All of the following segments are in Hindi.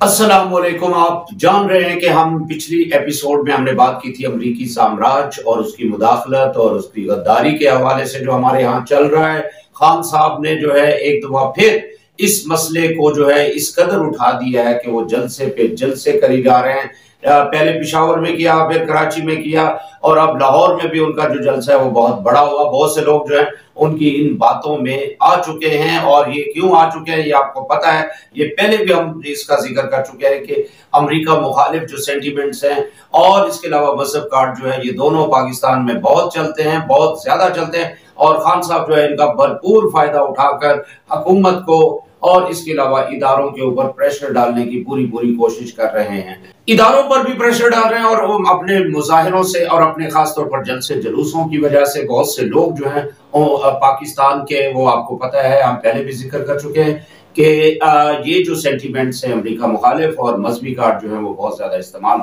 अस्सलामुअलैकुम। आप जान रहे हैं कि हम पिछली एपिसोड में हमने बात की थी अमरीकी साम्राज्य और उसकी मुदाखलत और उसकी गद्दारी के हवाले से जो हमारे यहाँ चल रहा है। खान साहब ने जो है एक दफा फिर इस मसले को जो है इस कदर उठा दिया है कि वो जलसे पे जलसे करी जा रहे हैं। पहले पिशावर में किया, फिर कराची में किया और अब लाहौर में भी उनका जो जलसा है वो बहुत बड़ा हुआ। बहुत से लोग जो है उनकी इन बातों में आ चुके हैं और ये क्यों आ चुके हैं ये आपको पता है। ये पहले भी हम इसका जिक्र कर चुके हैं कि अमेरिका मुखालिफ जो सेंटीमेंट्स हैं और इसके अलावा मजहब कार्ड जो है ये दोनों पाकिस्तान में बहुत चलते हैं, बहुत ज्यादा चलते हैं और खान साहब जो है इनका भरपूर फायदा उठाकर हुकूमत को और इसके अलावा इदारों के ऊपर प्रेशर डालने की पूरी पूरी कोशिश कर रहे हैं। इदारों पर भी प्रेशर डाल रहे हैं और वो अपने मुजाहिरों से और अपने खासतौर पर जलसे जुलूसों की वजह से बहुत से लोग जो हैं पाकिस्तान के, वो आपको पता है, हम पहले भी जिक्र कर चुके हैं कि ये जो सेंटीमेंट्स हैं अमेरिका मुखालिफ और मजहबी कार्ड जो है वो बहुत ज्यादा इस्तेमाल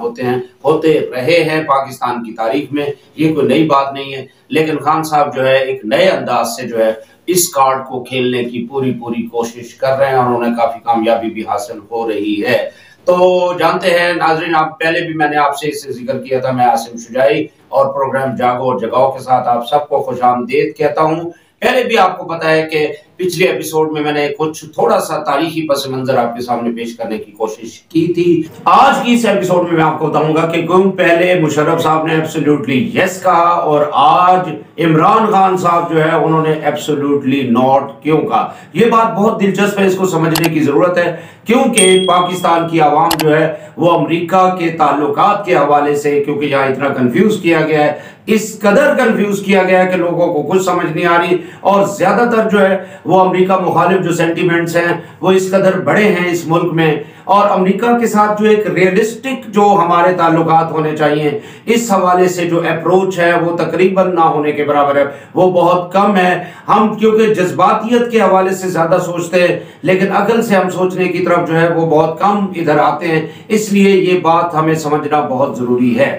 होते रहे हैं पाकिस्तान की तारीख में। ये कोई नई बात नहीं है, लेकिन खान साहब जो है एक नए अंदाज से जो है इस कार्ड को खेलने की पूरी पूरी कोशिश कर रहे हैं और उन्हें काफी कामयाबी भी हासिल हो रही है। तो जानते हैं नाजरीन, आप पहले भी मैंने आपसे इससे जिक्र किया था, मैं आसिम शुजाई और प्रोग्राम जागो और जगाओ के साथ आप सबको खुशामदीद कहता हूं। पहले भी आपको पता है कि पिछले एपिसोड में मैंने कुछ थोड़ा सा तारीखी पस मंजर आपके सामने पेश करने की कोशिश की थी। आज की इस एपिसोड में मैं आपको बताऊंगा कि क्यों पहले मुशर्रफ साहब ने एब्सोल्युटली यस कहा और आज इमरान खान साहब जो है उन्होंने एब्सोल्युटली नॉट क्यों कहा। यह बात बहुत दिलचस्प है, इसको समझने की जरूरत है, क्योंकि पाकिस्तान की आवाम जो है वो अमेरिका के ताल्लुकात के हवाले से, क्योंकि यहाँ इतना कंफ्यूज किया गया है, इस कदर कंफ्यूज किया गया है कि लोगों को कुछ समझ नहीं आ रही और ज्यादातर जो है वो अमेरिका मुखालिफ जो सेंटीमेंट्स हैं वो इस कदर बड़े हैं इस मुल्क में और अमेरिका के साथ जो एक रियलिस्टिक जो हमारे ताल्लुकात होने चाहिए इस हवाले से जो अप्रोच है वो तकरीबन ना होने के बराबर है, वो बहुत कम है। हम क्योंकि जज्बातियत के हवाले से ज्यादा सोचते हैं लेकिन अकल से हम सोचने की तरफ जो है वो बहुत कम इधर आते हैं, इसलिए ये बात हमें समझना बहुत जरूरी है।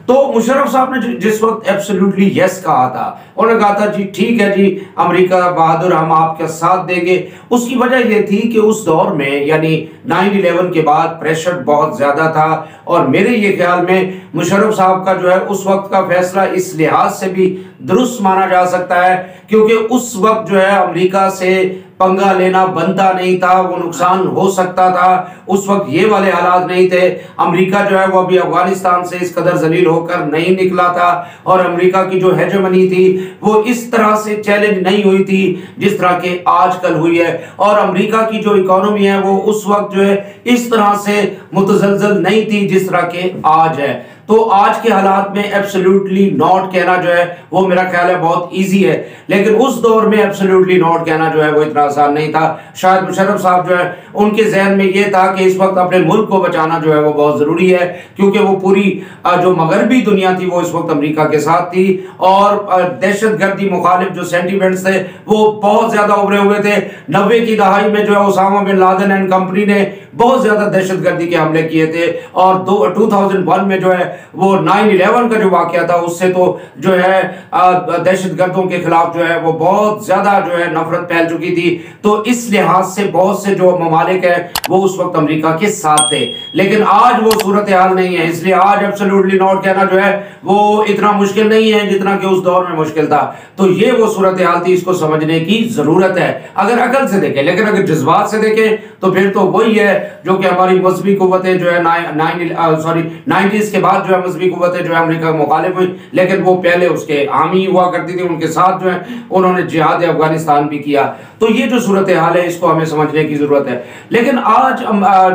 तो मुशर्रफ साहब ने जिस वक्त एब्सोल्युटली यस कहा था, उन्होंने कहा था जी ठीक है जी अमेरिका बहादुर, हम आपका साथ देंगे। उसकी वजह यह थी कि उस दौर में यानी 9/11 के बाद प्रेशर बहुत ज्यादा था और मेरे ये ख्याल में मुशर्रफ साहब का जो है उस वक्त का फैसला इस लिहाज से भी दुरुस्त माना जा सकता है क्योंकि उस वक्त जो है अमेरिका से पंगा लेना बनता नहीं था, वो नुकसान हो सकता था। उस वक्त ये वाले हालात नहीं थे। अमेरिका जो है वो अभी अफगानिस्तान से इस कदर जलील होकर नहीं निकला था और अमेरिका की जो हेजेमनी थी वो इस तरह से चैलेंज नहीं हुई थी जिस तरह के आजकल हुई है और अमेरिका की जो इकोनॉमी है वो उस वक्त जो है इस तरह से मुतजलजल नहीं थी जिस तरह के आज है। तो आज के हालात में एब्सोल्युटली नॉट कहना जो है वो मेरा ख्याल है बहुत इजी है, लेकिन उस दौर में एब्सोल्युटली नॉट कहना जो है वो इतना आसान नहीं था। शायद मुशर्रफ साहब जो है उनके जहन में ये था कि इस वक्त अपने मुल्क को बचाना जो है वो बहुत जरूरी है क्योंकि वो पूरी जो मगरबी दुनिया थी वो इस वक्त अमेरिका के साथ थी और दहशतगर्दी मुखालिफ जो सेंटीमेंट्स थे वो बहुत ज्यादा उभरे हुए थे। 90 की दहाई में जो है Osama bin Laden and company ने बहुत ज्यादा दहशतगर्दी के हमले किए थे और 2001 में जो है वो 9/11 का जो वाकया था उससे तो जो है दहशतगर्दों के खिलाफ जो है वो बहुत ज्यादा जो है नफरत फैल चुकी थी। तो इस लिहाज से बहुत से जो ममालिक है वो उस वक्त अमेरिका के साथ थे, लेकिन आज वो सूरत हाल नहीं है, इसलिए आज एब्सोल्युटली नॉट कहना जो है वो इतना मुश्किल नहीं है जितना कि उस दौर में मुश्किल था। तो ये वो सूरत हाल थी, इसको समझने की जरूरत है अगर अकल से देखें, लेकिन अगर जज्बात से देखें तो फिर तो वही है जो कि हमारी मजहबी कुव्वतें जो है 90s के बाद जो है मजहबी कुव्वतें जो है अमेरिका के मुखालिफ हुई, लेकिन वो पहले उसके हामी हुआ करती थी, उनके साथ जो है उन्होंने जिहाद अफगानिस्तान भी किया। तो ये जो सूरत हाल है इसको हमें समझने की जरूरत है। लेकिन आज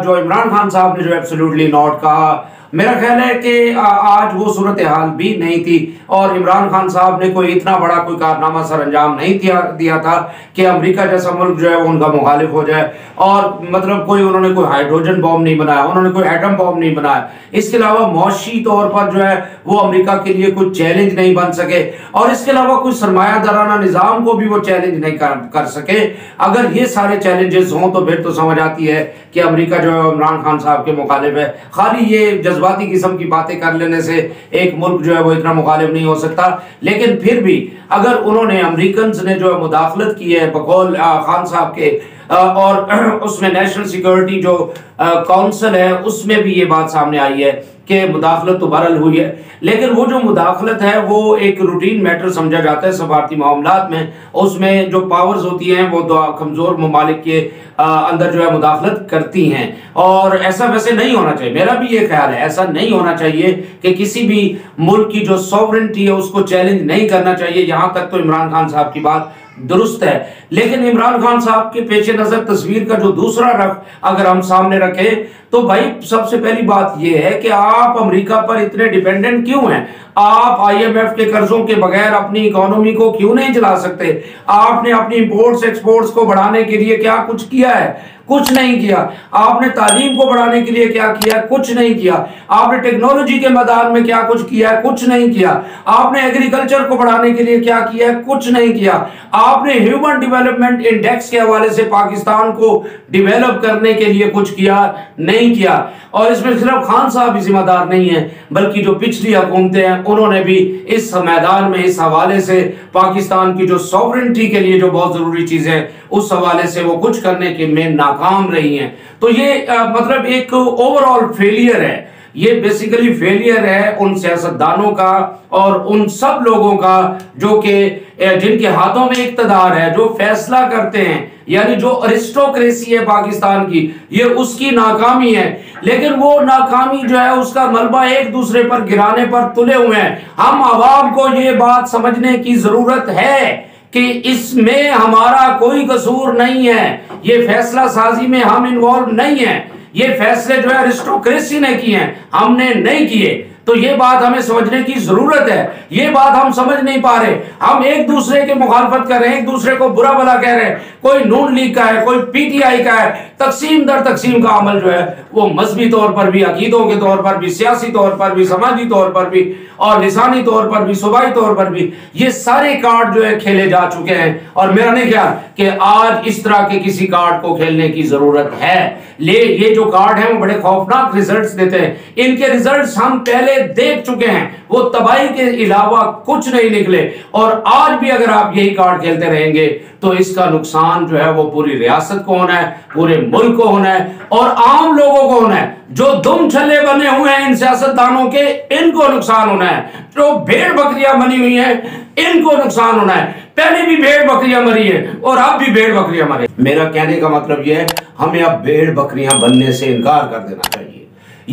जो इमरान खान साहब ने जो एब्सोल्युटली नॉट कहा, मेरा ख्याल है कि आज वो सूरत हाल भी नहीं थी और इमरान खान साहब ने कोई इतना बड़ा कोई कारनामा सर अंजाम नहीं दिया था कि अमेरिका जैसा मुल्क जो है वो उनका मुखालिफ हो जाए और मतलब उन्होंने कोई हाइड्रोजन बॉम्ब नहीं बनाया, उन्होंने कोई एटम बॉम्ब नहीं बनाया। इसके अलावा मौशी तौर पर जो है वो अमेरिका के लिए कोई चैलेंज नहीं बन सके और इसके अलावा कोई सरमायादाराना निजाम को भी वो चैलेंज नहीं कर सके। अगर ये सारे चैलेंजेस हों तो फिर तो समझ आती है कि अमेरिका जो है इमरान खान साहब के मुखालिफ है। खाली ये जज्बाती किस्म की बातें कर लेने से एक मुल्क जो है वो इतना मुखालिफ नहीं हो सकता, लेकिन फिर भी अगर उन्होंने अमेरिकन ने जो है मुदाखलत की है बकौल खान साहब के और उसमें नेशनल सिक्योरिटी जो काउंसिल है उसमें भी ये बात सामने आई है कि मुदाखलत तो बहरहाल हुई है, लेकिन वो जो मुदाखलत है वो एक रूटीन मैटर समझा जाता है सफारती मामलात में। उसमें जो पावर्स होती हैं वो कमज़ोर ममालिक के अंदर जो है मुदाखलत करती हैं, और ऐसा वैसे नहीं होना चाहिए। मेरा भी ये ख्याल है ऐसा नहीं होना चाहिए कि किसी भी मुल्क की जो सॉवरेंटी है उसको चैलेंज नहीं करना चाहिए। यहाँ तक तो इमरान खान साहब की बात दुरुस्त है, लेकिन इमरान खान साहब के पेश नजर तस्वीर का जो दूसरा रख अगर हम सामने रखें तो भाई सबसे पहली बात यह है कि आप अमेरिका पर इतने डिपेंडेंट क्यों हैं? आप आईएमएफ के कर्जों के बगैर अपनी इकोनॉमी को क्यों नहीं चला सकते? आपने अपनी इंपोर्ट्स एक्सपोर्ट्स को बढ़ाने के लिए क्या कुछ किया है? कुछ नहीं किया। आपने तालीम को बढ़ाने के लिए क्या किया? कुछ नहीं किया। आपने टेक्नोलॉजी के मैदान में क्या कुछ किया है? कुछ नहीं किया। आपने एग्रीकल्चर को बढ़ाने के लिए क्या किया है? कुछ नहीं किया। आपने ह्यूमन डेवलपमेंट इंडेक्स के हवाले से पाकिस्तान को डेवलप करने के लिए कुछ किया? नहीं किया। और इसमें सिर्फ खान साहब ही जिम्मेदार नहीं है, बल्कि जो पिछली हुकूमतें हैं उन्होंने भी इस मैदान में इस हवाले से पाकिस्तान की जो सॉवरेंटी के लिए जो बहुत जरूरी चीजें हैं उस हवाले से वो कुछ करने के में नाकाम रही हैं। तो ये मतलब एक ओवरऑल फेलियर है। ये बेसिकली फेलियर है उन सियासतदानों का और उन सब लोगों का जो कि जिनके हाथों में इक्तदार है, जो फैसला करते हैं, यानी जो अरिस्टोक्रेसी है पाकिस्तान की, ये उसकी नाकामी है। लेकिन वो नाकामी जो है उसका मलबा एक दूसरे पर गिराने पर तुले हुए हैं। हम आवाम को ये बात समझने की जरूरत है कि इसमें हमारा कोई कसूर नहीं है, ये फैसला साजी में हम इन्वॉल्व नहीं है, ये फैसले जो है अरिस्टोक्रेसी ने किए हैं, हमने नहीं किए। तो ये बात हमें समझने की जरूरत है। ये बात हम समझ नहीं पा रहे। हम एक दूसरे के मुखालफत कर रहे हैं, एक दूसरे को बुरा भला कह रहे हैं। कोई नून लीग का है, कोई पीटीआई का है। तकसीम दर तकसीम का अमल जो है वो मजहबी तौर पर भी, अकीदों के तौर पर भी, सियासी तौर पर भी, समाजी तौर पर भी और लिसानी तौर पर भी, सूबाई तौर पर भी, ये सारे कार्ड जो है खेले जा चुके हैं। और मेरा नहीं ख्याल कि आज इस तरह के किसी कार्ड को खेलने की जरूरत है। ये जो कार्ड है वो बड़े खौफनाक रिजल्ट्स देते हैं। इनके रिजल्ट्स हम पहले देख चुके हैं, वो तबाही के अलावा कुछ नहीं निकले। और आज भी अगर आप यही कार्ड खेलते रहेंगे तो इसका नुकसान जो है वो पूरी रियासत को होना है, पूरे मुल्क को होना है और आम लोगों को होना है। जो दुम छल्ले बने हुए हैं इन सियासतदानों के, इनको नुकसान होना है। जो भेड़ बकरियां बनी हुई हैं इनको नुकसान होना है। पहले भी भेड़ बकरियां मरी है और अब भी भेड़ बकरियां मरे। मेरा कहने का मतलब यह है हमें अब भेड़ बकरियां बनने से इनकार कर देना चाहिए।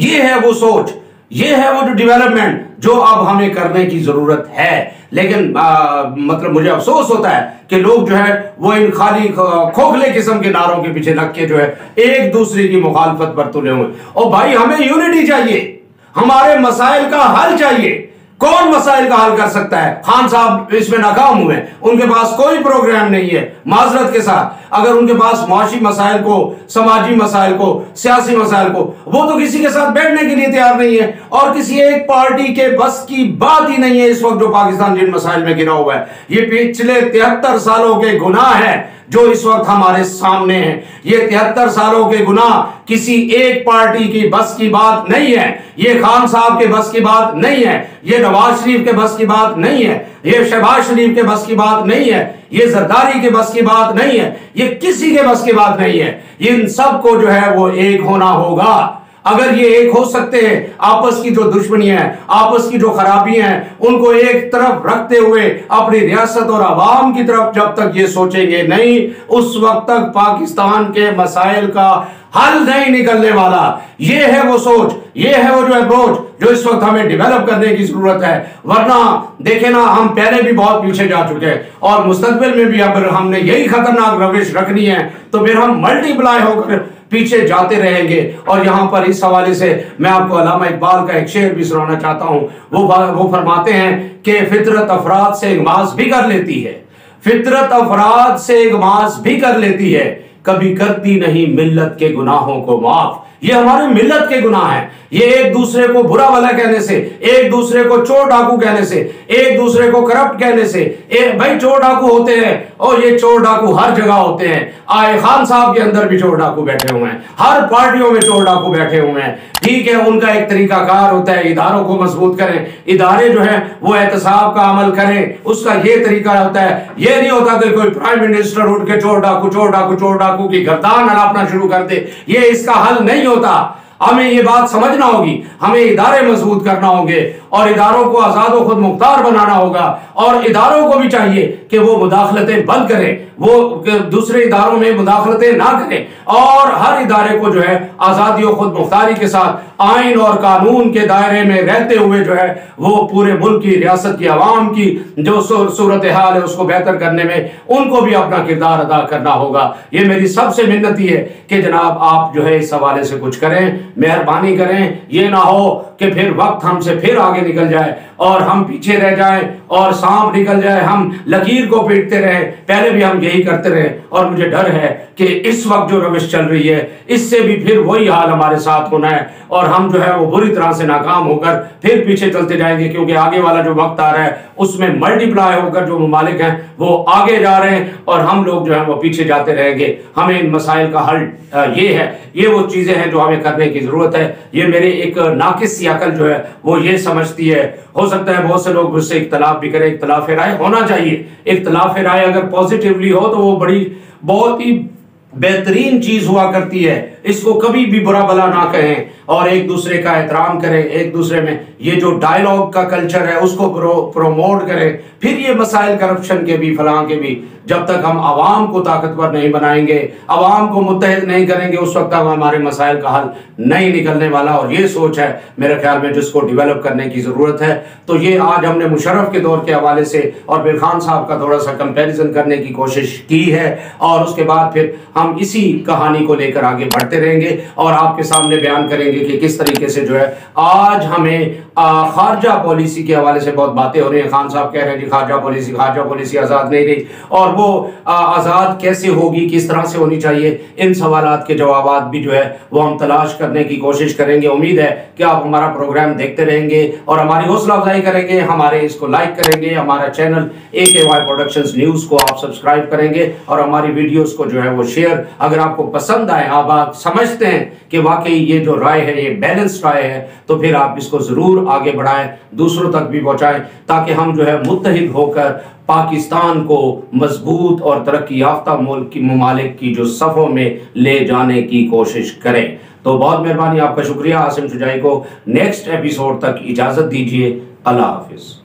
ये है वो सोच, ये है वो जो डेवलपमेंट जो अब हमें करने की जरूरत है। लेकिन मतलब मुझे अफसोस होता है कि लोग जो है वो इन खाली खोखले किस्म के नारों के पीछे लग के जो है एक दूसरे की मुखालफत पर तुले हुए। और भाई हमें यूनिटी चाहिए, हमारे मसाइल का हल चाहिए। कौन मसाइल का हल कर सकता है? खान साहब इसमें नाकाम हुए, उनके पास कोई प्रोग्राम नहीं है। माजरत के साथ अगर उनके पास मुआशी मसाइल को, समाजी मसाइल को, सियासी मसाइल को, वो तो किसी के साथ बैठने के लिए तैयार नहीं है। और किसी एक पार्टी के बस की बात ही नहीं है इस वक्त जो पाकिस्तान जिन मसाइल में गिरा हुआ है। ये पिछले 73 सालों के गुनाह है जो इस वक्त हमारे सामने है। ये 73 सालों के गुनाह किसी एक पार्टी की बस की बात नहीं है। ये खान साहब के बस की बात नहीं है, ये नवाज शरीफ के बस की बात नहीं है, ये शहबाज शरीफ के बस की बात नहीं है, ये जरदारी के बस की बात नहीं है, ये किसी के बस की बात नहीं है। इन सबको जो है वो एक होना होगा। अगर ये एक हो सकते हैं, आपस की जो दुश्मनी है, आपस की जो खराबी हैं, उनको एक तरफ रखते हुए अपनी रियासत और आवाम की तरफ जब तक ये सोचेंगे नहीं, उस वक्त तक पाकिस्तान के मसाइल का हल नहीं निकलने वाला। ये है वो सोच, ये है वो जो अप्रोच जो इस वक्त हमें डेवलप करने की जरूरत है। वरना देखे ना, हम पहले भी बहुत पीछे जा चुके हैं और मुस्तकबिल में भी अगर हमने यही खतरनाक रविश रखनी है तो फिर हम मल्टीप्लाई होकर पीछे जाते रहेंगे। और यहां पर इस हवाले से मैं आपको अल्लामा इकबाल का एक शेर भी सुनाना चाहता हूं। वो फरमाते हैं कि फितरत अफराद से इगमास भी कर लेती है, फितरत अफराद से इगमास भी कर लेती है, कभी करती नहीं मिल्लत के गुनाहों को माफ। ये हमारे मिल्लत के गुनाह हैं। ये एक दूसरे को बुरा भला कहने से, एक दूसरे को चोर डाकू कहने से, एक दूसरे को करप्ट कहने से, भाई चोर डाकू होते हैं और ये चोर डाकू हर जगह होते हैं। आए खान साहब के अंदर भी चोर डाकू बैठे हुए हैं, हर पार्टियों में चोर डाकू बैठे हुए हैं। ठीक है, उनका एक तरीकाकार होता है, इदारों को मजबूत करें, इदारे जो है वो एहतसाब का अमल करें, उसका ये तरीका होता है। ये नहीं होता कि कोई प्राइम मिनिस्टर उठ के चोर डाकू चोर डाकू चोर डाकू की गर्दान अलापना शुरू कर दे। ये इसका हल नहीं होता। हमें ये बात समझना होगी, हमें इदारे मजबूत करना होंगे और इदारों को आजाद व खुद मुख्तार बनाना होगा। और इदारों को भी चाहिए कि वो मुदाखलतें बंद करें, वो दूसरे इदारों में मुदाखलतें ना करें और हर इदारे को जो है आजादी और खुद मुख्तारी के साथ आइन और कानून के दायरे में रहते हुए जो है वो पूरे मुल्क की, रियासत की, आवाम की जो सूरत हाल है उसको बेहतर करने में उनको भी अपना किरदार अदा करना होगा। ये मेरी सबसे मिन्नती है कि जनाब आप जो है इस हवाले से कुछ करें, मेहरबानी करें। ये ना हो कि फिर वक्त हमसे फिर आगे निकल जाए और हम पीछे रह जाएं और सांप निकल जाए, हम लकीर को पीटते रहे। पहले भी हम यही करते रहे और मुझे डर है कि इस वक्त जो रविश चल रही है इससे भी फिर वही हाल हमारे साथ होना है और हम जो है वो बुरी तरह से नाकाम होकर फिर पीछे चलते जाएंगे, क्योंकि आगे वाला जो वक्त आ रहा है उसमें मल्टीप्लाई होकर जो ममालिक हैं वो आगे जा रहे हैं और हम लोग जो है वो पीछे जाते रहेंगे। हमें इन मसाइल का हल ये है, ये वो चीजें हैं जो हमें करने की जरूरत है। ये मेरे एक नाकिस सी अकल जो है वो ये समझती है। हो सकता है बहुत से लोग मुझसे इख्तलाफ भी करें, इख्तलाफ राय होना चाहिए। इख्तलाफ राय अगर पॉजिटिवली हो तो वो बहुत ही बेहतरीन चीज हुआ करती है। इसको कभी भी बुरा भला ना कहें और एक दूसरे का एहतराम करें, एक दूसरे में ये जो डायलॉग का कल्चर है उसको प्रोमोट करें। फिर ये मसाइल करप्शन के भी, फलां के भी, जब तक हम आवाम को ताकतवर नहीं बनाएंगे, आवाम को मुत्तहिद नहीं करेंगे, उस वक्त तक हमारे मसाइल का हल नहीं निकलने वाला। और ये सोच है मेरे ख्याल में जिसको डेवलप करने की जरूरत है। तो ये आज हमने मुशर्रफ के दौर के हवाले से और फिर खान साहब का थोड़ा सा कंपैरिजन करने की कोशिश की है और उसके बाद फिर हम इसी कहानी को लेकर आगे बढ़ते रहेंगे और आपके सामने बयान करेंगे कि किस तरीके से जो है आज हमें खारजा पॉलिसी के हवाले से बहुत बातें हो रही हैं। खान साहब कह रहे हैं कि खारजा पॉलिसी आज़ाद नहीं रही और वो आज़ाद कैसे होगी, किस तरह से होनी चाहिए, इन सवालात के जवाबात भी जो है वो हम तलाश करने की कोशिश करेंगे। उम्मीद है कि आप हमारा प्रोग्राम देखते रहेंगे और हमारी हौसला अफजाई करेंगे, हमारे इसको लाइक करेंगे, हमारा चैनल AKY प्रोडक्शंस न्यूज़ को आप सब्सक्राइब करेंगे और हमारी वीडियोस को जो है वो शेयर, अगर आपको पसंद आए, आप समझते हैं कि वाकई ये जो राय है ये बैलेंस्ड राय है, तो फिर आप इसको जरूर आगे बढ़ाएं, दूसरों तक भी पहुंचाएं, ताकि हम जो है मुत्तहिद होकर पाकिस्तान को मजबूत और तरक्की याफ्ता मुल्क की ममालिक की जो सफ़ों में ले जाने की कोशिश करें। तो बहुत मेहरबानी, आपका शुक्रिया। आसिम शुजाई को नेक्स्ट एपिसोड तक इजाज़त दीजिए। अल्लाह हाफिज़।